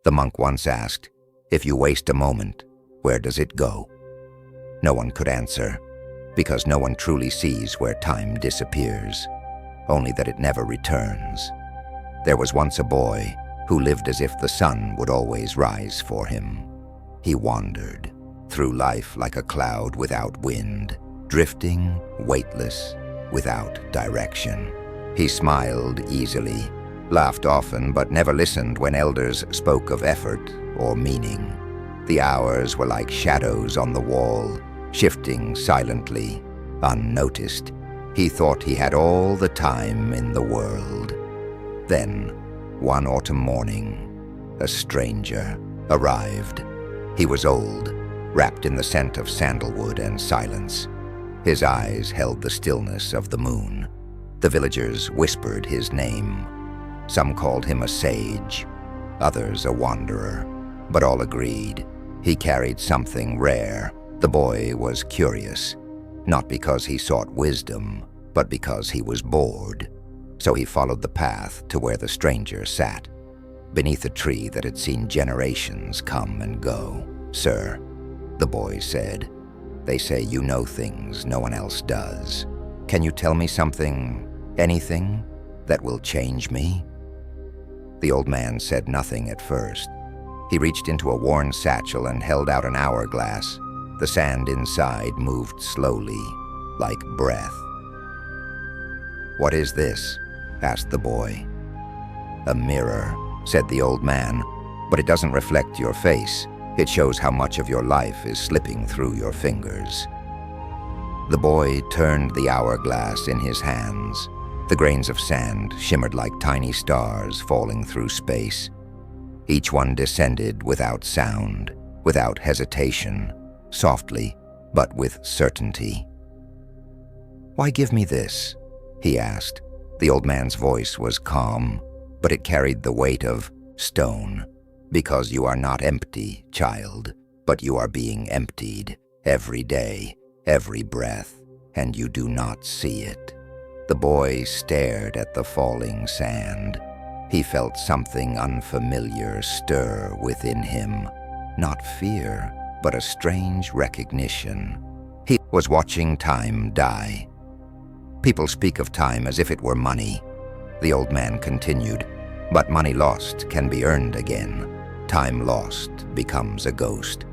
The monk once asked, "If you waste a moment, where does it go?" No one could answer, because no one truly sees where time disappears, only that it never returns. There was once a boy who lived as if the sun would always rise for him. He wandered through life like a cloud without wind, drifting, weightless, without direction. He smiled easily, laughed often, but never listened when elders spoke of effort or meaning. The hours were like shadows on the wall, shifting silently, unnoticed. He thought he had all the time in the world. Then, one autumn morning, a stranger arrived. He was old, wrapped in the scent of sandalwood and silence. His eyes held the stillness of the moon. The villagers whispered his name. Some called him a sage, others a wanderer, but all agreed he carried something rare. The boy was curious, not because he sought wisdom, but because he was bored. So he followed the path to where the stranger sat, beneath a tree that had seen generations come and go. "Sir," the boy said, "they say you know things no one else does. Can you tell me something, anything, that will change me?" The old man said nothing at first. He reached into a worn satchel and held out an hourglass. The sand inside moved slowly, like breath. "What is this?" asked the boy. "A mirror," said the old man, "but it doesn't reflect your face. It shows how much of your life is slipping through your fingers." The boy turned the hourglass in his hands. The grains of sand shimmered like tiny stars falling through space. Each one descended without sound, without hesitation, softly, but with certainty. "Why give me this?" he asked. The old man's voice was calm, but it carried the weight of stone. "Because you are not empty, child, but you are being emptied every day, every breath, and you do not see it." The boy stared at the falling sand. He felt something unfamiliar stir within him, not fear, but a strange recognition. He was watching time die. "People speak of time as if it were money," the old man continued, "but money lost can be earned again. Time lost becomes a ghost.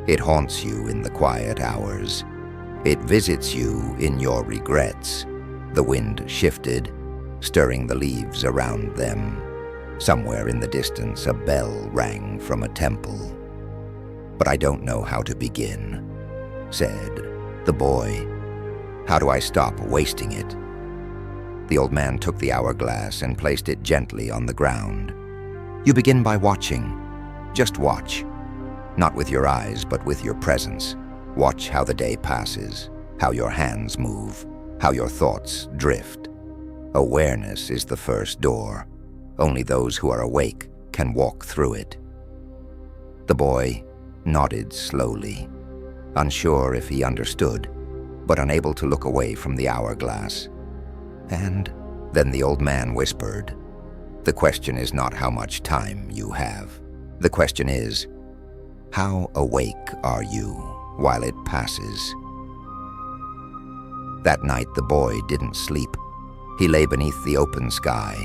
It haunts you in the quiet hours. It visits you in your regrets." The wind shifted, stirring the leaves around them. Somewhere in the distance, a bell rang from a temple. "But I don't know how to begin," said the boy. "How do I stop wasting it?" The old man took the hourglass and placed it gently on the ground. "You begin by watching. Just watch. Not with your eyes, but with your presence. Watch how the day passes, how your hands move, how your thoughts drift. Awareness is the first door. Only those who are awake can walk through it." The boy nodded slowly, unsure if he understood, but unable to look away from the hourglass. And then the old man whispered, "The question is not how much time you have. The question is, how awake are you while it passes?" That night the boy didn't sleep. He lay beneath the open sky,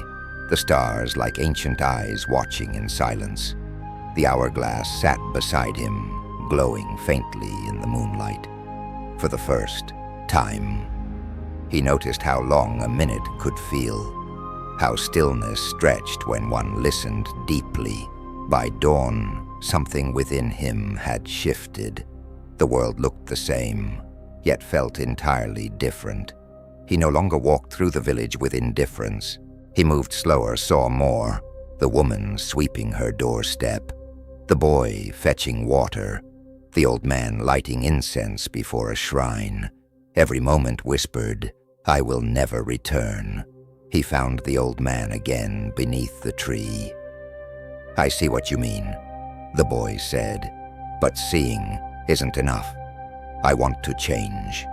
the stars like ancient eyes watching in silence. The hourglass sat beside him, glowing faintly in the moonlight. For the first time, he noticed how long a minute could feel, how stillness stretched when one listened deeply. By dawn, something within him had shifted. The world looked the same, yet felt entirely different. He no longer walked through the village with indifference. He moved slower, saw more. The woman sweeping her doorstep, the boy fetching water, the old man lighting incense before a shrine. Every moment whispered, "I will never return." He found the old man again beneath the tree. "I see what you mean," the boy said, "but seeing isn't enough. I want to change."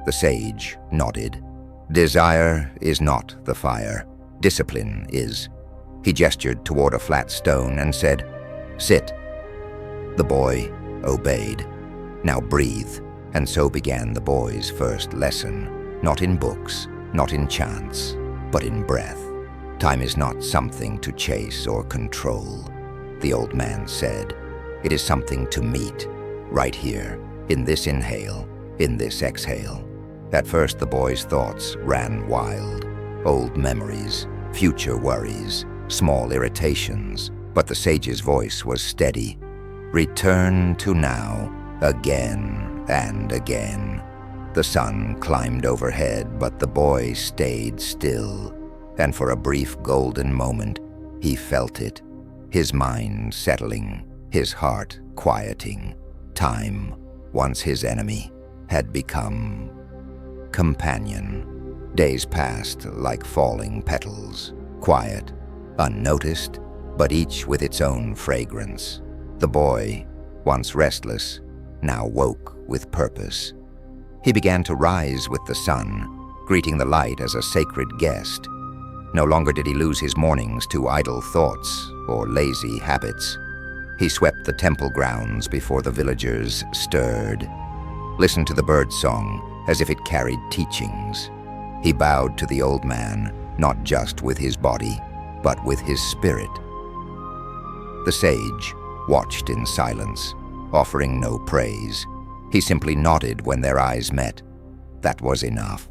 The sage nodded. "Desire is not the fire. Discipline is." He gestured toward a flat stone and said, "Sit." The boy obeyed. "Now breathe." And so began the boy's first lesson, not in books, not in chants, but in breath. Time is not something to chase or control, the old man said. It is something to meet, right here, in this inhale, in this exhale. At first the boy's thoughts ran wild, old memories, future worries, small irritations, but the sage's voice was steady. Return to now, again and again. The sun climbed overhead, but the boy stayed still, and for a brief golden moment, he felt it, his mind settling, his heart quieting. Time, once his enemy, had become companion. Days passed like falling petals, quiet, unnoticed, but each with its own fragrance. The boy, once restless, now woke with purpose. He began to rise with the sun, greeting the light as a sacred guest. No longer did he lose his mornings to idle thoughts or lazy habits. He swept the temple grounds before the villagers stirred, listened to the bird song as if it carried teachings. He bowed to the old man, not just with his body, but with his spirit. The sage watched in silence, offering no praise. He simply nodded when their eyes met. That was enough.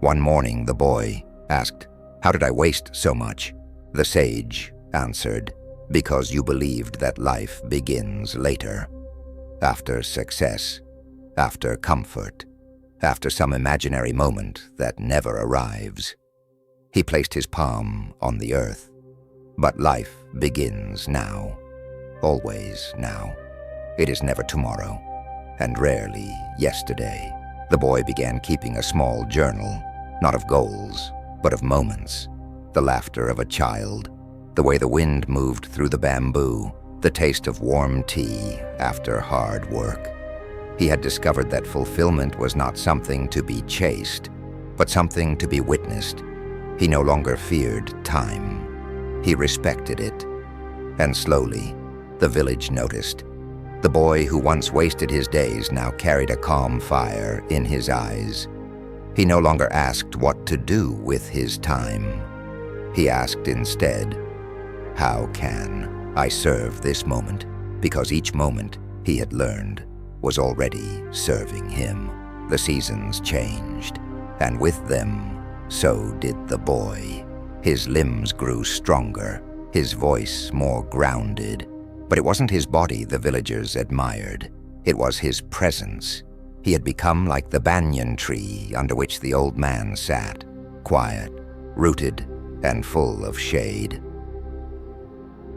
One morning the boy asked, "How did I waste so much?" The sage answered, "Because you believed that life begins later, after success, after comfort, after some imaginary moment that never arrives." He placed his palm on the earth. But life begins now, always now. It is never tomorrow, and rarely yesterday. The boy began keeping a small journal, not of goals, but of moments. The laughter of a child, the way the wind moved through the bamboo, the taste of warm tea after hard work. He had discovered that fulfillment was not something to be chased, but something to be witnessed. He no longer feared time. He respected it. And slowly, the village noticed. The boy who once wasted his days now carried a calm fire in his eyes. He no longer asked what to do with his time. He asked instead, "How can I serve this moment?" Because each moment, he had learned, was already serving him. The seasons changed, and with them, so did the boy. His limbs grew stronger, his voice more grounded. But it wasn't his body the villagers admired. It was his presence. He had become like the banyan tree under which the old man sat, quiet, rooted, and full of shade.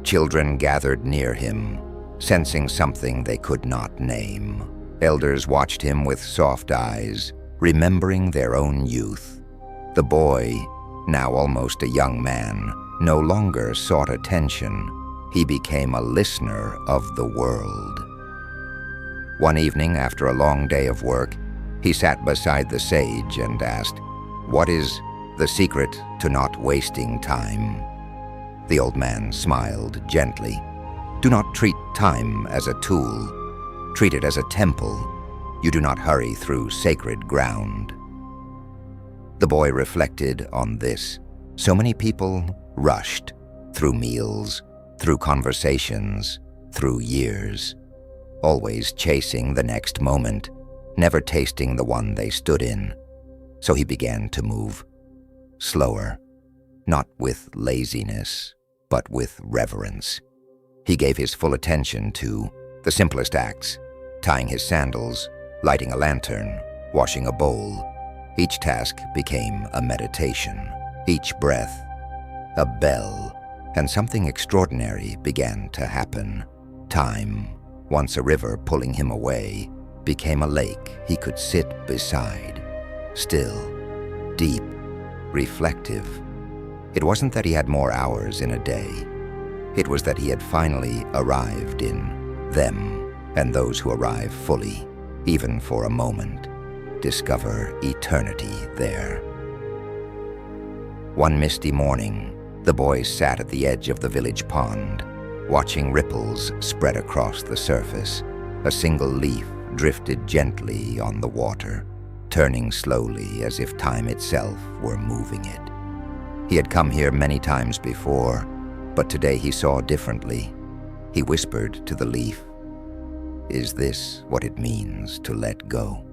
Children gathered near him, sensing something they could not name. Elders watched him with soft eyes, remembering their own youth. The boy, now almost a young man, no longer sought attention. He became a listener of the world. One evening, after a long day of work, he sat beside the sage and asked, "What is the secret to not wasting time?" The old man smiled gently. "Do not treat time as a tool. Treat it as a temple. You do not hurry through sacred ground." The boy reflected on this. So many people rushed through meals, through conversations, through years, always chasing the next moment, never tasting the one they stood in. So he began to move slower, not with laziness, but with reverence. He gave his full attention to the simplest acts, tying his sandals, lighting a lantern, washing a bowl. Each task became a meditation, each breath a bell, and something extraordinary began to happen. Time, once a river pulling him away, became a lake he could sit beside, still, deep, reflective. It wasn't that he had more hours in a day. It was that he had finally arrived in them, and those who arrive fully, even for a moment, discover eternity there. One misty morning, The boy sat at the edge of the village pond, watching ripples spread across the surface. A single leaf drifted gently on the water, turning slowly as if time itself were moving it. He had come here many times before, but today he saw differently. He whispered to the leaf, "Is this what it means to let go?"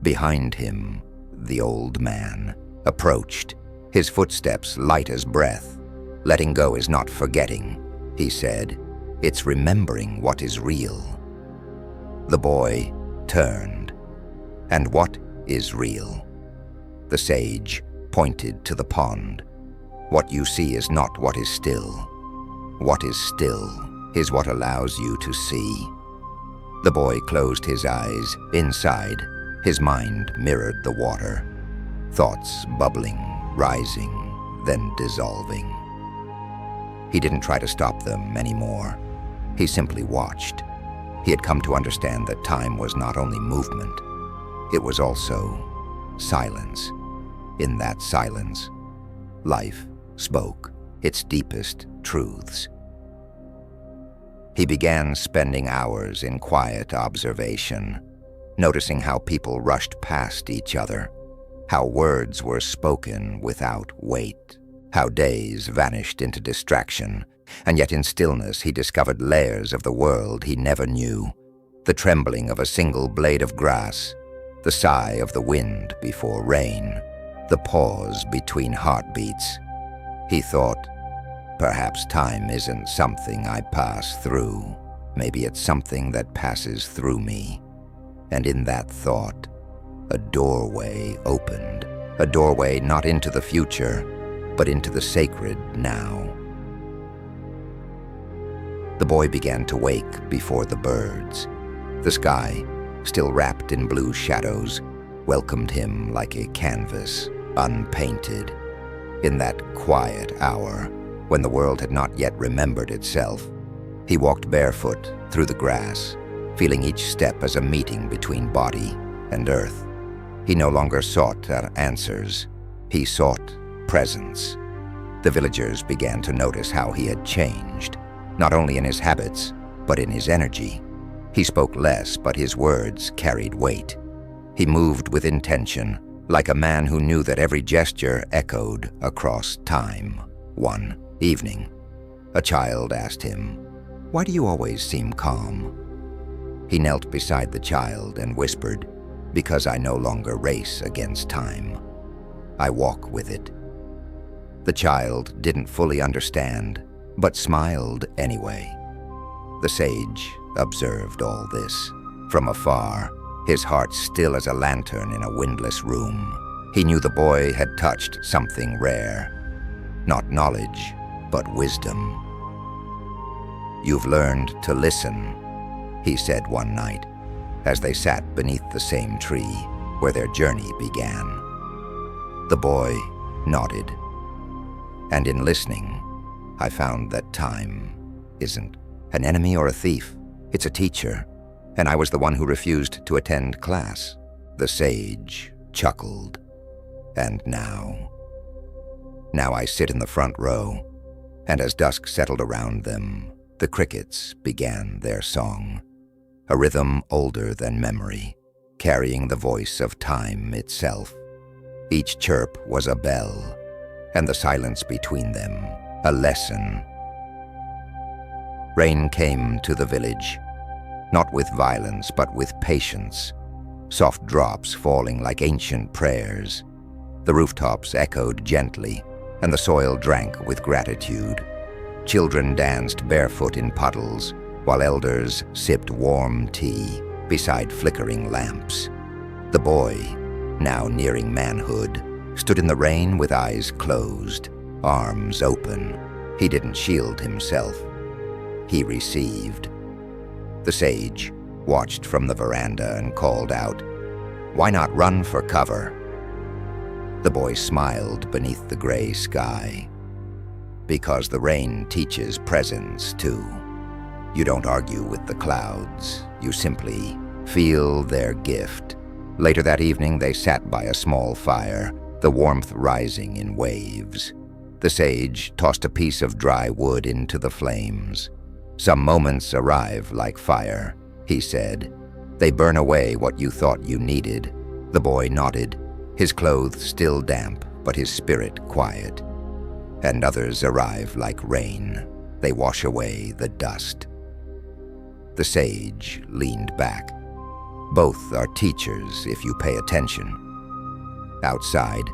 Behind him, the old man approached, his footsteps light as breath. "Letting go is not forgetting," he said. "It's remembering what is real." The boy turned. "And what is real?" The sage pointed to the pond. "What you see is not what is still. What is still is what allows you to see." The boy closed his eyes. Inside, his mind mirrored the water. Thoughts bubbling, rising, then dissolving. He didn't try to stop them anymore. He simply watched. He had come to understand that time was not only movement, it was also silence. In that silence, life spoke its deepest truths. He began spending hours in quiet observation, noticing how people rushed past each other, how words were spoken without weight, how days vanished into distraction, and yet in stillness he discovered layers of the world he never knew. The trembling of a single blade of grass, the sigh of the wind before rain, the pause between heartbeats. He thought, perhaps time isn't something I pass through. Maybe it's something that passes through me. And in that thought, a doorway opened. A doorway not into the future, but into the sacred now. The boy began to wake before the birds. The sky, still wrapped in blue shadows, welcomed him like a canvas, unpainted. In that quiet hour, when the world had not yet remembered itself, he walked barefoot through the grass, feeling each step as a meeting between body and earth. He no longer sought answers. He sought presence. The villagers began to notice how he had changed, not only in his habits, but in his energy. He spoke less, but his words carried weight. He moved with intention, like a man who knew that every gesture echoed across time. One evening, a child asked him, "Why do you always seem calm?" He knelt beside the child and whispered, "Because I no longer race against time. I walk with it." The child didn't fully understand, but smiled anyway. The sage observed all this from afar, his heart still as a lantern in a windless room. He knew the boy had touched something rare, not knowledge, but wisdom. "You've learned to listen," he said one night, as they sat beneath the same tree where their journey began. The boy nodded. "And in listening, I found that time isn't an enemy or a thief. It's a teacher, and I was the one who refused to attend class." The sage chuckled. "And now I sit in the front row, and as dusk settled around them, the crickets began their song, a rhythm older than memory, carrying the voice of time itself. Each chirp was a bell, and the silence between them a lesson." Rain came to the village, not with violence but with patience, soft drops falling like ancient prayers. The rooftops echoed gently, and the soil drank with gratitude. Children danced barefoot in puddles, while elders sipped warm tea beside flickering lamps. The boy, now nearing manhood, stood in the rain with eyes closed, arms open. He didn't shield himself. He received. The sage watched from the veranda and called out, "Why not run for cover?" The boy smiled beneath the gray sky. "Because the rain teaches presence too. You don't argue with the clouds, you simply feel their gift." Later that evening they sat by a small fire, the warmth rising in waves. The sage tossed a piece of dry wood into the flames. "Some moments arrive like fire," he said. "They burn away what you thought you needed." The boy nodded, his clothes still damp, but his spirit quiet. "And others arrive like rain. They wash away the dust." The sage leaned back. "Both are teachers if you pay attention." Outside,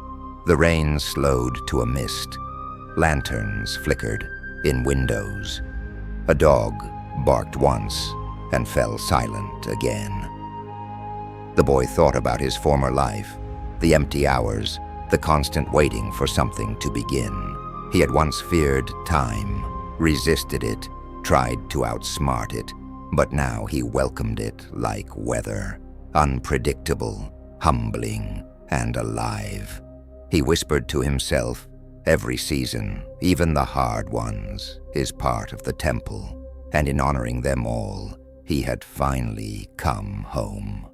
the rain slowed to a mist. Lanterns flickered in windows. A dog barked once and fell silent again. The boy thought about his former life, the empty hours, the constant waiting for something to begin. He had once feared time, resisted it, tried to outsmart it, but now he welcomed it like weather, unpredictable, humbling, and alive. He whispered to himself, "Every season, even the hard ones, is part of the temple, and in honoring them all, he had finally come home."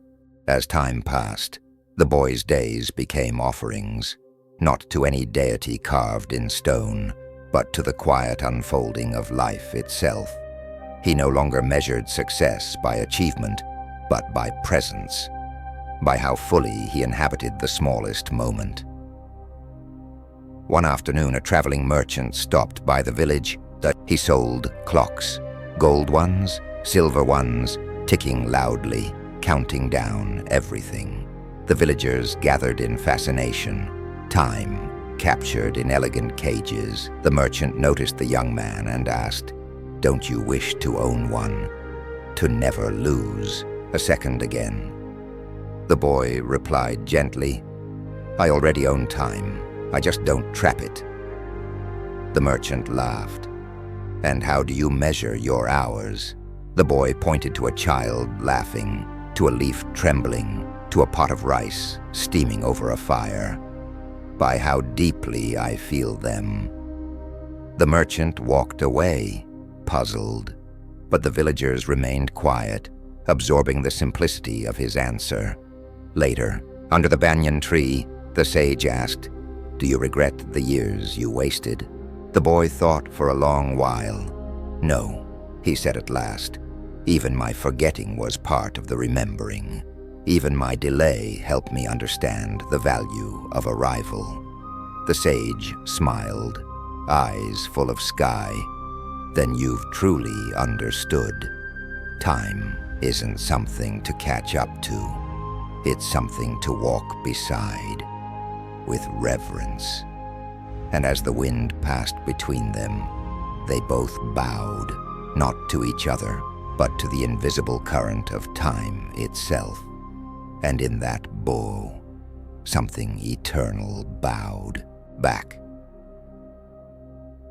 As time passed, the boy's days became offerings, not to any deity carved in stone, but to the quiet unfolding of life itself. He no longer measured success by achievement, but by presence, by how fully he inhabited the smallest moment. One afternoon, a traveling merchant stopped by the village. He sold clocks, gold ones, silver ones, ticking loudly, counting down everything. The villagers gathered in fascination. Time captured in elegant cages. The merchant noticed the young man and asked, "Don't you wish to own one? To never lose a second again?" The boy replied gently, "I already own time. I just don't trap it." The merchant laughed. "And how do you measure your hours?" The boy pointed to a child laughing, to a leaf trembling, to a pot of rice steaming over a fire. "By how deeply I feel them." The merchant walked away, puzzled, but the villagers remained quiet, absorbing the simplicity of his answer. Later, under the banyan tree, the sage asked, "Do you regret the years you wasted?" The boy thought for a long while. "No," he said at last. "Even my forgetting was part of the remembering. Even my delay helped me understand the value of arrival." The sage smiled, eyes full of sky. "Then you've truly understood. Time isn't something to catch up to. It's something to walk beside, with reverence." And as the wind passed between them, they both bowed, not to each other, but to the invisible current of time itself. And in that bow, something eternal bowed back.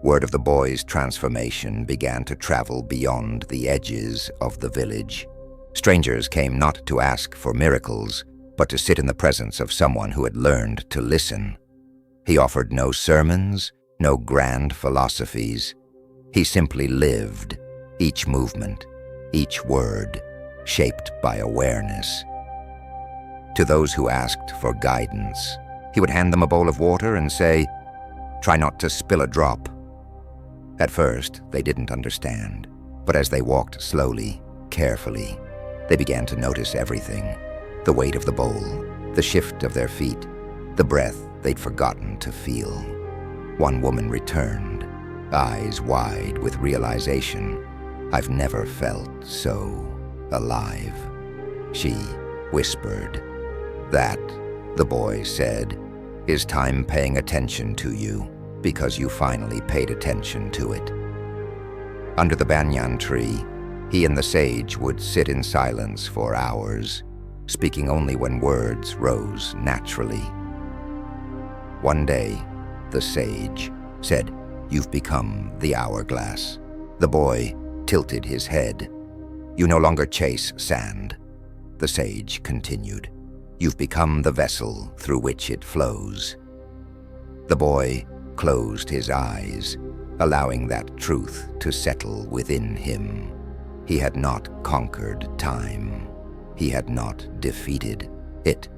Word of the boy's transformation began to travel beyond the edges of the village. Strangers came not to ask for miracles, but to sit in the presence of someone who had learned to listen. He offered no sermons, no grand philosophies. He simply lived, each movement, each word, shaped by awareness. To those who asked for guidance, he would hand them a bowl of water and say, "Try not to spill a drop." At first, they didn't understand, but as they walked slowly, carefully, they began to notice everything: the weight of the bowl, the shift of their feet, the breath they'd forgotten to feel. One woman returned, eyes wide with realization. "I've never felt so alive," she whispered. "That," the boy said, "is time paying attention to you because you finally paid attention to it." Under the banyan tree, he and the sage would sit in silence for hours, speaking only when words rose naturally. One day, the sage said, "You've become the hourglass." The boy tilted his head. "You no longer chase sand," the sage continued. "You've become the vessel through which it flows." The boy closed his eyes, allowing that truth to settle within him. He had not conquered time. He had not defeated it.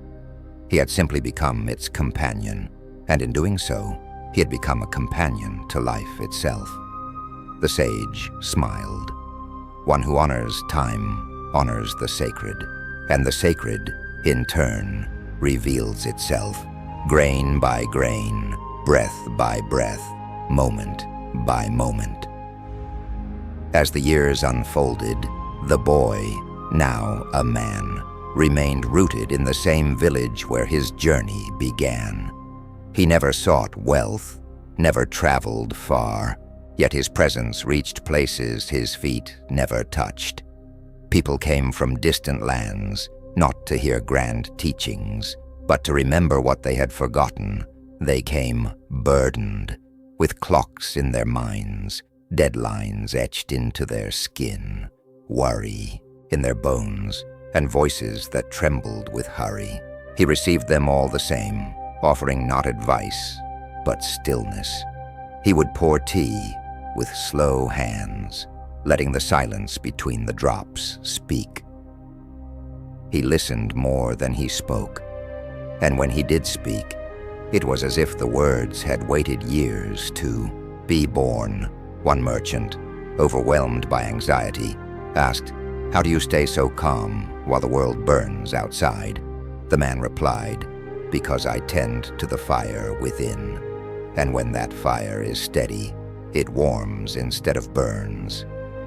He had simply become its companion, and in doing so, He had become a companion to life itself. The sage smiled. One who honors time honors the sacred, and the sacred, in turn, reveals itself, grain by grain, breath by breath, moment by moment. As the years unfolded, the boy, now a man, remained rooted in the same village where his journey began. He never sought wealth, never traveled far, yet his presence reached places his feet never touched. People came from distant lands, not to hear grand teachings, but to remember what they had forgotten. They came burdened, with clocks in their minds, deadlines etched into their skin, worry in their bones, and voices that trembled with hurry. He received them all the same, offering not advice, but stillness. He would pour tea with slow hands, letting the silence between the drops speak. He listened more than he spoke, and when he did speak, it was as if the words had waited years to be born. One merchant, overwhelmed by anxiety, asked, "How do you stay so calm while the world burns outside?" The man replied, "Because I tend to the fire within, and when that fire is steady, it warms instead of burns.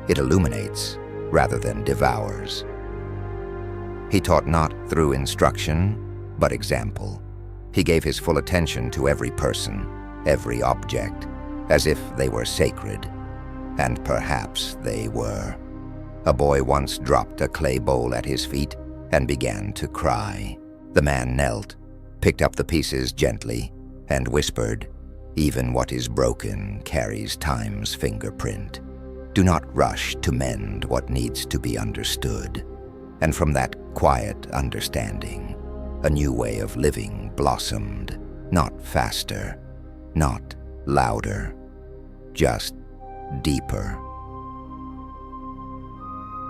It illuminates rather than devours." He taught not through instruction, but example. He gave his full attention to every person, every object, as if they were sacred, and perhaps they were. A boy once dropped a clay bowl at his feet and began to cry. The man knelt, picked up the pieces gently, and whispered, "Even what is broken carries time's fingerprint. Do not rush to mend what needs to be understood." And from that quiet understanding, a new way of living blossomed, not faster, not louder, just deeper.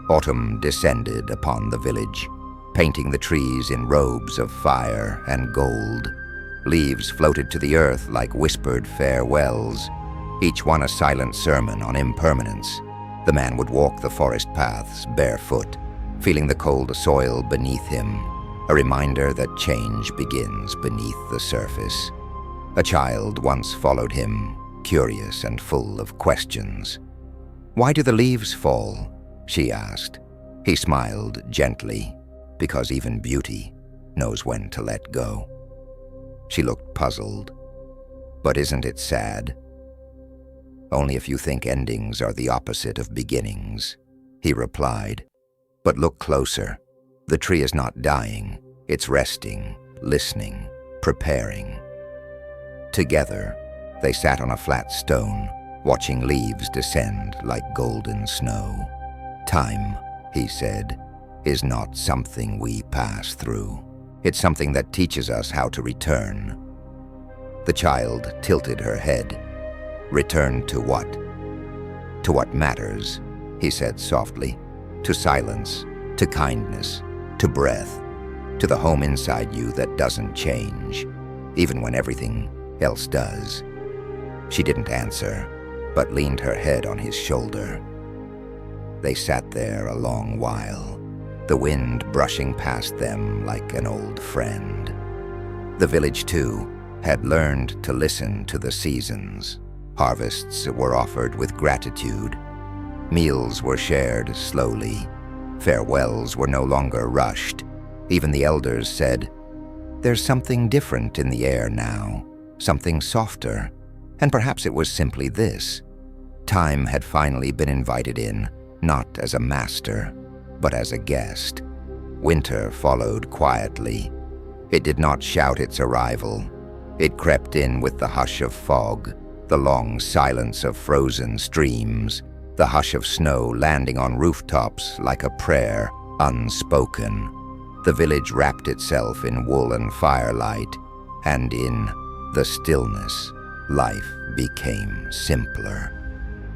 Autumn descended upon the village, painting the trees in robes of fire and gold. Leaves floated to the earth like whispered farewells, each one a silent sermon on impermanence. The man would walk the forest paths barefoot, feeling the cold soil beneath him, a reminder that change begins beneath the surface. A child once followed him, curious and full of questions. "Why do the leaves fall?" she asked. He smiled gently, because even beauty knows when to let go. She looked puzzled. "But isn't it sad?" "Only if you think endings are the opposite of beginnings," he replied. "But look closer. The tree is not dying. It's resting, listening, preparing." Together, they sat on a flat stone, watching leaves descend like golden snow. "Time," he said, "is not something we pass through. It's something that teaches us how to return." The child tilted her head. "Return to what?" "To what matters," he said softly. "To silence, to kindness, to breath, to the home inside you that doesn't change, even when everything else does." She didn't answer, but leaned her head on his shoulder. They sat there a long while, the wind brushing past them like an old friend. The village, too, had learned to listen to the seasons. Harvests were offered with gratitude. Meals were shared slowly. Farewells were no longer rushed. Even the elders said, "There's something different in the air now, something softer." And perhaps it was simply this. Time had finally been invited in, not as a master, but as a guest. Winter followed quietly. It did not shout its arrival. It crept in with the hush of fog, the long silence of frozen streams, the hush of snow landing on rooftops like a prayer unspoken. The village wrapped itself in woolen firelight, and in the stillness, life became simpler.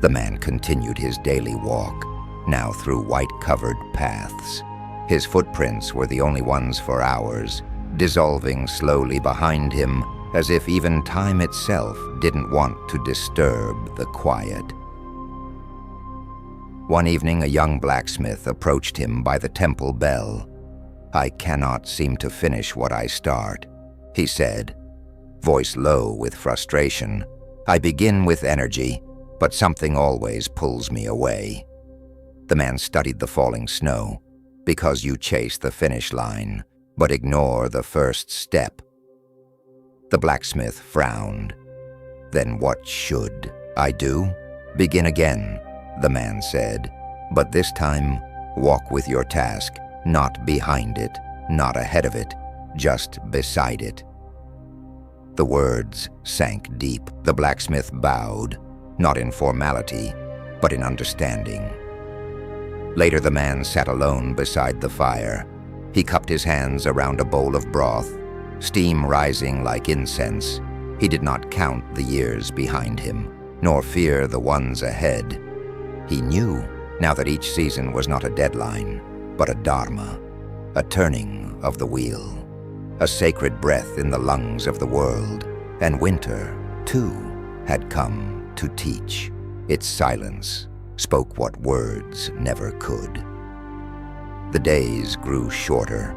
The man continued his daily walk, now through white-covered paths. His footprints were the only ones for hours, dissolving slowly behind him as if even time itself didn't want to disturb the quiet. One evening, a young blacksmith approached him by the temple bell. "I cannot seem to finish what I start," he said, voice low with frustration. "I begin with energy, but something always pulls me away." The man studied the falling snow. "Because you chase the finish line, but ignore the first step." The blacksmith frowned. "Then what should I do?" "Begin again," the man said. "But this time, walk with your task, not behind it, not ahead of it, just beside it." The words sank deep. The blacksmith bowed, not in formality, but in understanding. Later, the man sat alone beside the fire. He cupped his hands around a bowl of broth, steam rising like incense. He did not count the years behind him, nor fear the ones ahead. He knew now that each season was not a deadline, but a Dharma, a turning of the wheel, a sacred breath in the lungs of the world. And winter, too, had come to teach. Its silence spoke what words never could. The days grew shorter,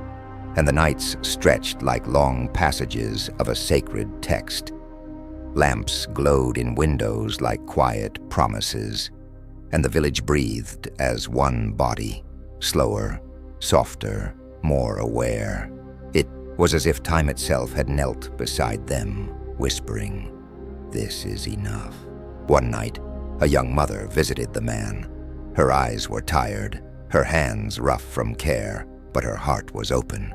and the nights stretched like long passages of a sacred text. Lamps glowed in windows like quiet promises, and the village breathed as one body, slower, softer, more aware. It was as if time itself had knelt beside them, whispering, "This is enough." One night, a young mother visited the man. Her eyes were tired, her hands rough from care, but her heart was open.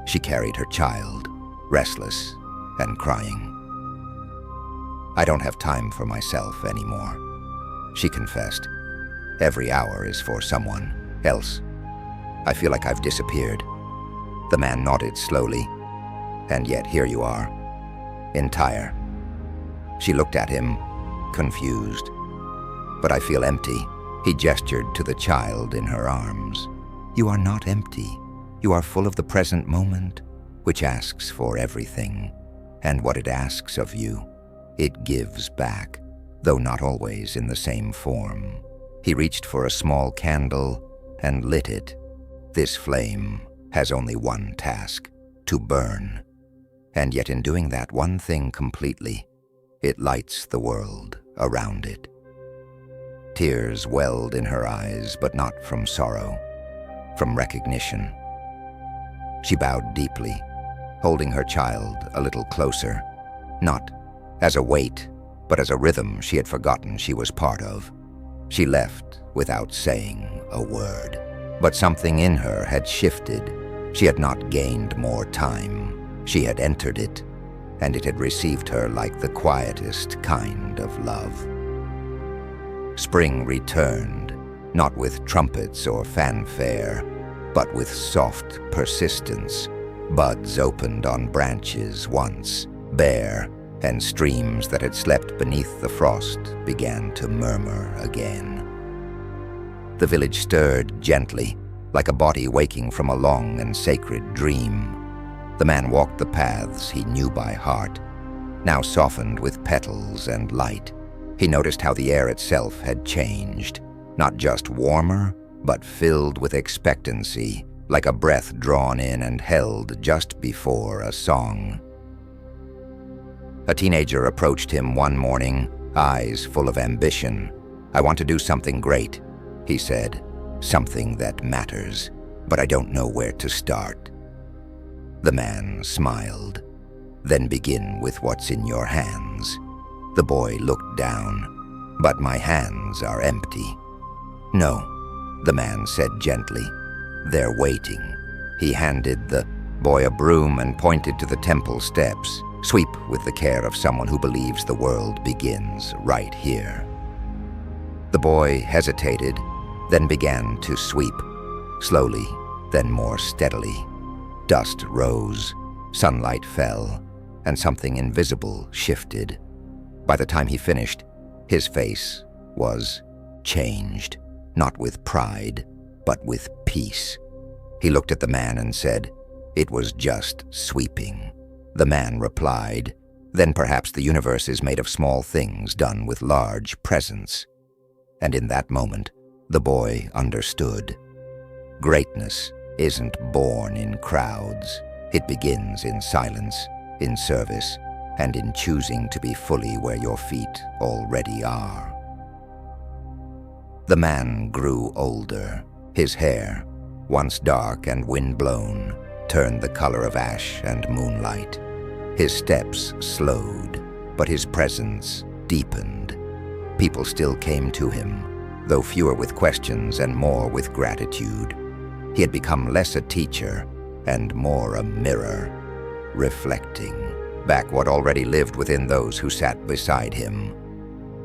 She carried her child, restless and crying. "I don't have time for myself anymore," she confessed. "Every hour is for someone else. I feel like I've disappeared." The man nodded slowly. "And yet here you are, entire." She looked at him, confused. "But I feel empty." He gestured to the child in her arms. "You are not empty. You are full of the present moment, which asks for everything. And what it asks of you, it gives back, though not always in the same form." He reached for a small candle and lit it. "This flame has only one task, to burn. And yet in doing that one thing completely, it lights the world around it." Tears welled in her eyes, but not from sorrow, from recognition. She bowed deeply, holding her child a little closer, not as a weight, but as a rhythm she had forgotten she was part of. She left without saying a word. But something in her had shifted. She had not gained more time. She had entered it, and it had received her like the quietest kind of love. Spring returned, not with trumpets or fanfare, but with soft persistence. Buds opened on branches once bare, and streams that had slept beneath the frost began to murmur again. The village stirred gently, like a body waking from a long and sacred dream. The man walked the paths he knew by heart, now softened with petals and light. He noticed how the air itself had changed, not just warmer, but filled with expectancy, like a breath drawn in and held just before a song. A teenager approached him one morning, eyes full of ambition. "I want to do something great," he said, "something that matters, but I don't know where to start." The man smiled. "Then begin with what's in your hands." The boy looked down. "But my hands are empty." "No," the man said gently. "They're waiting." He handed the boy a broom and pointed to the temple steps. "Sweep with the care of someone who believes the world begins right here." The boy hesitated, then began to sweep, slowly, then more steadily. Dust rose, sunlight fell, and something invisible shifted. By the time he finished, his face was changed, not with pride, but with peace. He looked at the man and said, "It was just sweeping." The man replied, Then perhaps the universe is made of small things done with large presence. And in that moment, the boy understood. Greatness isn't born in crowds. It begins in silence, in service, and in choosing to be fully where your feet already are. The man grew older. His hair, once dark and wind-blown, turned the color of ash and moonlight. His steps slowed, but his presence deepened. People still came to him, though fewer with questions and more with gratitude. He had become less a teacher and more a mirror, reflecting back what already lived within those who sat beside him.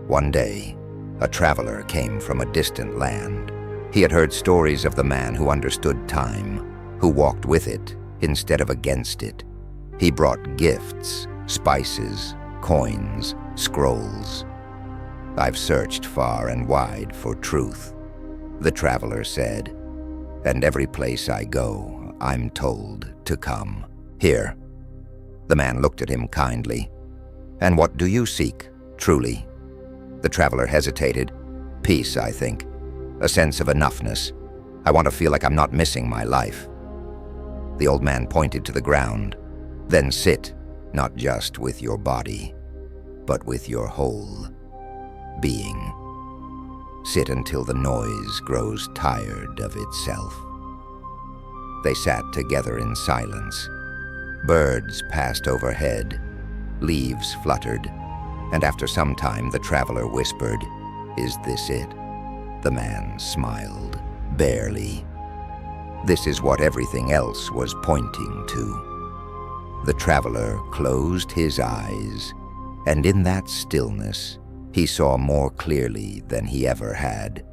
One day, a traveler came from a distant land. He had heard stories of the man who understood time, who walked with it instead of against it. He brought gifts, spices, coins, scrolls. "I've searched far and wide for truth," the traveler said, "and every place I go, I'm told to come. Here." The man looked at him kindly. "And what do you seek, truly?" The traveler hesitated. "Peace, I think. A sense of enoughness. I want to feel like I'm not missing my life." The old man pointed to the ground. "Then sit, not just with your body, but with your whole being. Sit until the noise grows tired of itself." They sat together in silence. Birds passed overhead, leaves fluttered, and after some time the traveler whispered, "Is this it?" The man smiled, barely. This is what everything else was pointing to. The traveler closed his eyes, and in that stillness, he saw more clearly than he ever had.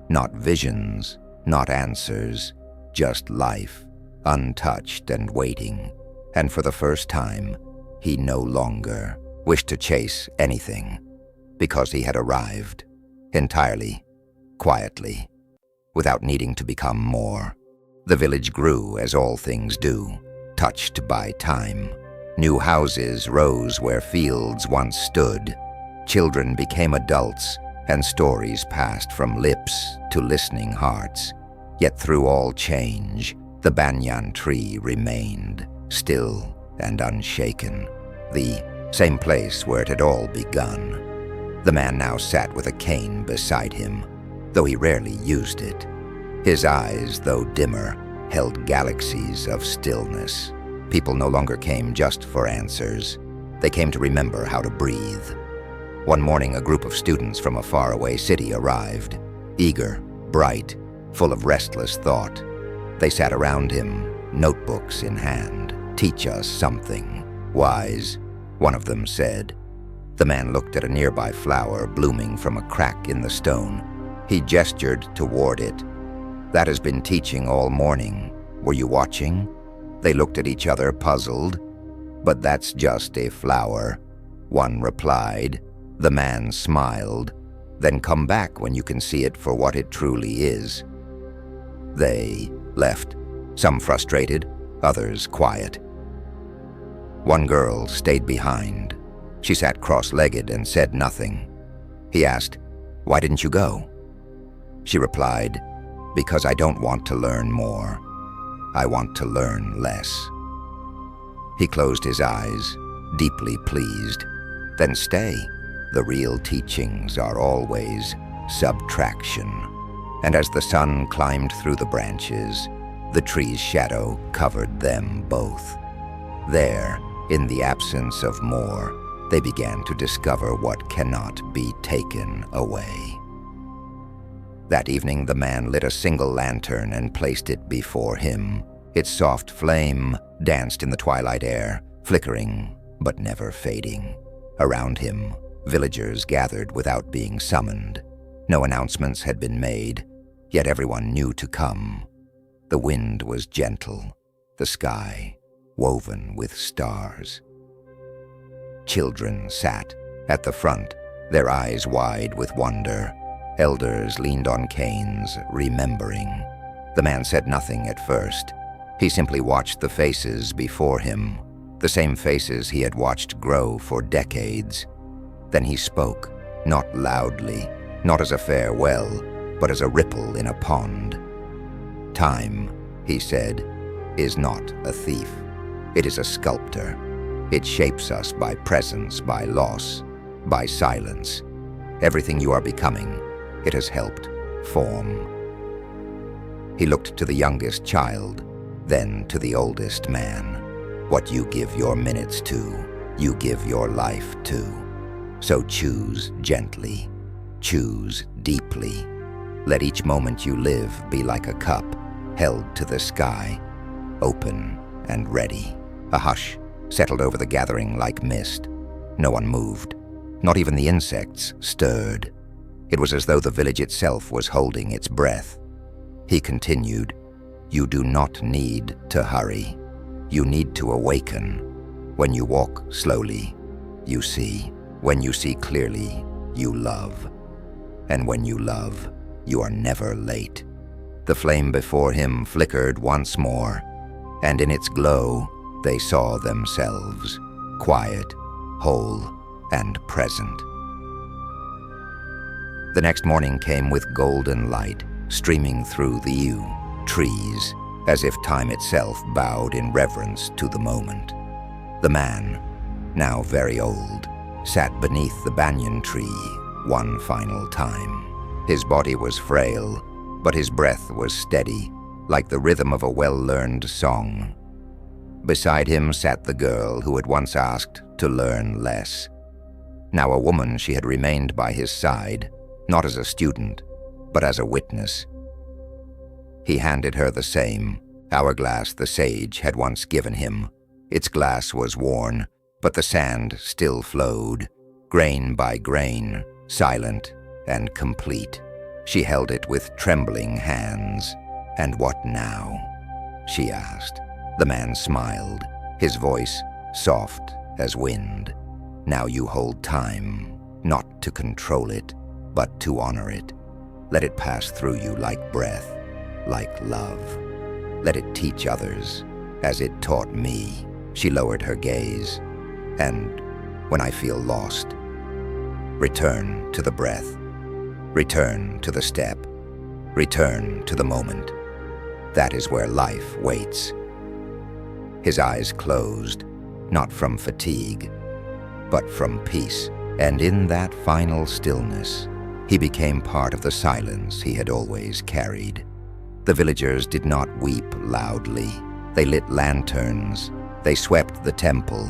Not visions, not answers, just life, untouched and waiting. And for the first time, he no longer wished to chase anything, because he had arrived, entirely, quietly, without needing to become more. The village grew as all things do, touched by time. New houses rose where fields once stood. Children became adults, and stories passed from lips to listening hearts. Yet through all change, the banyan tree remained, still and unshaken, the same place where it had all begun. The man now sat with a cane beside him, though he rarely used it. His eyes, though dimmer, held galaxies of stillness. People no longer came just for answers. They came to remember how to breathe. One morning, a group of students from a faraway city arrived, eager, bright, full of restless thought. They sat around him, notebooks in hand. "Teach us something, wise," one of them said. The man looked at a nearby flower blooming from a crack in the stone. He gestured toward it. "That has been teaching all morning. Were you watching?" They looked at each other, puzzled. "But that's just a flower," one replied. The man smiled. "Then come back when you can see it for what it truly is." They left, some frustrated, others quiet. One girl stayed behind. She sat cross-legged and said nothing. He asked, "Why didn't you go?" She replied, "Because I don't want to learn more. I want to learn less." He closed his eyes, deeply pleased. "Then stay. The real teachings are always subtraction." And as the sun climbed through the branches, the tree's shadow covered them both. There, in the absence of more, they began to discover what cannot be taken away. That evening, the man lit a single lantern and placed it before him. Its soft flame danced in the twilight air, flickering but never fading. Around him, villagers gathered without being summoned. No announcements had been made, yet everyone knew to come. The wind was gentle, the sky woven with stars. Children sat at the front, their eyes wide with wonder. Elders leaned on canes, remembering. The man said nothing at first. He simply watched the faces before him, the same faces he had watched grow for decades. Then he spoke, not loudly, not as a farewell, but as a ripple in a pond. "Time," he said, "is not a thief. It is a sculptor. It shapes us by presence, by loss, by silence. Everything you are becoming, it has helped form." He looked to the youngest child, then to the oldest man. "What you give your minutes to, you give your life to. So choose gently, choose deeply. Let each moment you live be like a cup held to the sky, open and ready." A hush settled over the gathering like mist. No one moved. Not even the insects stirred. It was as though the village itself was holding its breath. He continued, "You do not need to hurry. You need to awaken. When you walk slowly, you see. When you see clearly, you love. And when you love, you are never late." The flame before him flickered once more, and in its glow, they saw themselves, quiet, whole, and present. The next morning came with golden light streaming through the yew trees, as if time itself bowed in reverence to the moment. The man, now very old, sat beneath the banyan tree one final time. His body was frail, but his breath was steady, like the rhythm of a well-learned song. Beside him sat the girl who had once asked to learn less. Now a woman, she had remained by his side, not as a student, but as a witness. He handed her the same hourglass the sage had once given him. Its glass was worn, but the sand still flowed, grain by grain, silent and complete. She held it with trembling hands. "And what now?" she asked. The man smiled, his voice soft as wind. "Now you hold time, not to control it, but to honor it. Let it pass through you like breath, like love. Let it teach others, as it taught me." She lowered her gaze. "And when I feel lost, return to the breath, return to the step, return to the moment. That is where life waits." His eyes closed, not from fatigue, but from peace. And in that final stillness, he became part of the silence he had always carried. The villagers did not weep loudly. They lit lanterns. They swept the temple.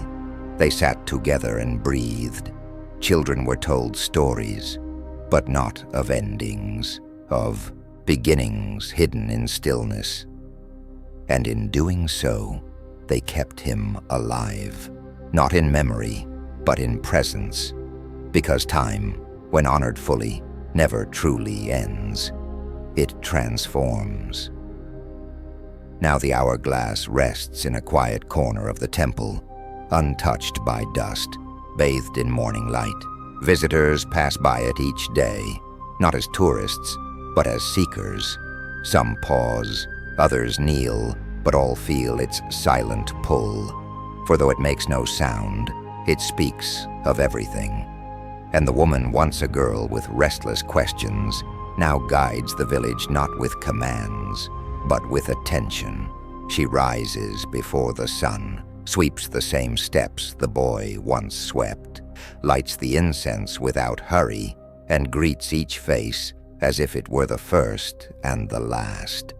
They sat together and breathed. Children were told stories, but not of endings, of beginnings hidden in stillness. And in doing so, they kept him alive, not in memory, but in presence, because time, when honored fully, never truly ends. It transforms. Now the hourglass rests in a quiet corner of the temple, untouched by dust, bathed in morning light. Visitors pass by it each day, not as tourists, but as seekers. Some pause, others kneel, but all feel its silent pull. For though it makes no sound, it speaks of everything. And the woman, once a girl with restless questions, now guides the village not with commands, but with attention. She rises before the sun, sweeps the same steps the boy once swept, lights the incense without hurry, and greets each face as if it were the first and the last.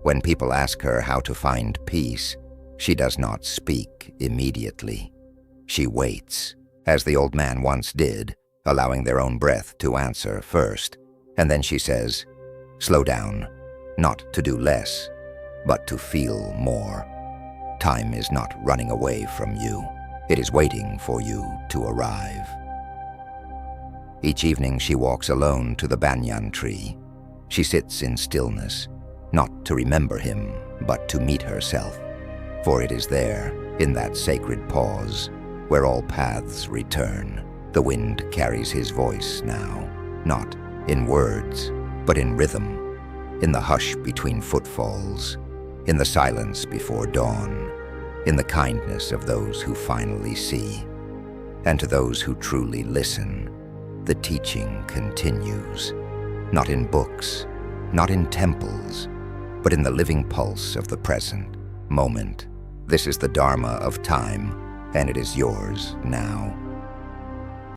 When people ask her how to find peace, she does not speak immediately. She waits, as the old man once did, allowing their own breath to answer first. And then she says, "Slow down, not to do less, but to feel more. Time is not running away from you. It is waiting for you to arrive." Each evening she walks alone to the banyan tree. She sits in stillness, not to remember him, but to meet herself. For it is there, in that sacred pause, where all paths return. The wind carries his voice now, not in words, but in rhythm, in the hush between footfalls, in the silence before dawn, in the kindness of those who finally see. And to those who truly listen, the teaching continues, not in books, not in temples, but in the living pulse of the present moment. This is the Dharma of time, and it is yours now.